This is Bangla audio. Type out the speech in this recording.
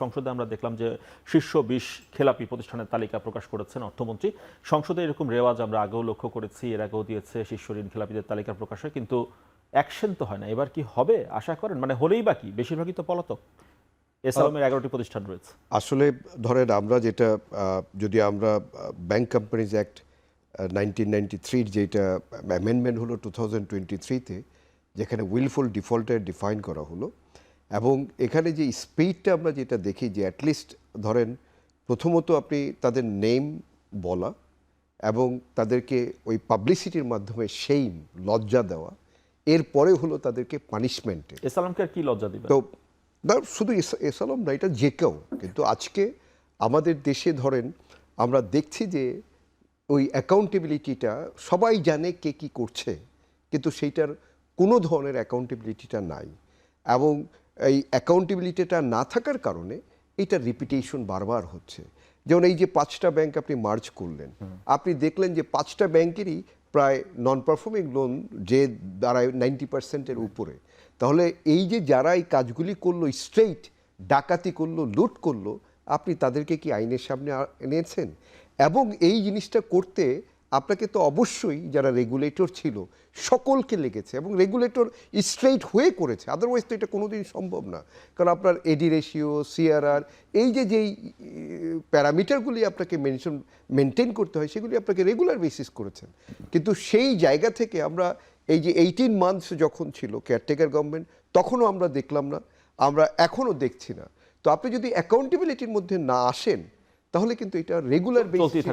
সংসদে আমরা দেখলাম যে শীর্ষ ২০ খেলাপি প্রতিষ্ঠানের তালিকা প্রকাশ করেছেন অর্থমন্ত্রী। সংসদে এরকম রেওয়াজ আমরা আগেও লক্ষ্য করেছি, এর আগেও দিয়েছে শীর্ষ ঋণ খেলাপিদের তালিকা প্রকাশে, কিন্তু অ্যাকশন তো হয় না। এবার কি হবে আশা করেন? মানে হলেই বাকি, বেশিরভাগই তো পলাতক। এসএলএমের ১১টি প্রতিষ্ঠান রয়েছে। আসলে ধরেন আমরা যেটা যদি আমরা ব্যাংক কোম্পানিজ অ্যাক্ট 1993 যেটা অ্যামেন্ডমেন্ট হলো 2023-তে, যেখানে উইলফুল ডিফল্টার ডিফাইন করা হলো, এবং এখানে যে স্পিডটা আমরা যেটা দেখি যে অ্যাটলিস্ট ধরেন প্রথমত আপনি তাদের নেম বলা এবং তাদেরকে ওই পাবলিসিটির মাধ্যমে সেইম লজ্জা দেওয়া, এরপরে হলো তাদেরকে পানিশমেন্টে। এসএলএমকে আর কি লজ্জা দিবে? তো না শুধু এসালাম না, এটা যে কেউ। কিন্তু আজকে আমাদের দেশে ধরেন আমরা দেখছি যে ওই অ্যাকাউন্টেবিলিটিটা সবাই জানে কে কী করছে, কিন্তু সেইটার কোনো ধরনের অ্যাকাউন্টেবিলিটিটা নাই। এবং এই অ্যাকাউন্টেবিলিটিটা না থাকার কারণে এইটার রিপিটেশন বারবার হচ্ছে। যেমন এই যে 5টা ব্যাংক আপনি মার্জ করলেন, আপনি দেখলেন যে 5টা ব্যাংকেরই প্রায় নন পারফর্মিং লোন যে দাঁড়ায় 90%-এর উপরে। তাহলে এই যে যারা এই কাজগুলি করলো, স্ট্রেইট ডাকাতি করলো, লুট করলো, আপনি তাদেরকে কি আইনের সামনে এনেছেন? এবং এই জিনিসটা করতে আপনাকে তো অবশ্যই যারা রেগুলেটর ছিল সকলকে লেগেছে, এবং রেগুলেটর স্ট্রেইট হয়ে করেছে, আদারওয়াইজ তো এটা কোনোদিন সম্ভব না। কারণ আপনার এডি রেশিও, সিআরআর, এই যেই প্যারামিটারগুলি আপনাকে মেনটেন করতে হয়, সেগুলি আপনাকে রেগুলার বেসিস করেছেন। কিন্তু সেই জায়গা থেকে আমরা এই যে 18 মান্থস যখন ছিল কেয়ারটেকার গভর্নমেন্ট, তখনও আমরা দেখলাম না, আমরা এখনও দেখছি না। তো আপনি যদি অ্যাকাউন্টেবিলিটির মধ্যে না আসেন, তাহলে কিন্তু এটা রেগুলার বেসিসে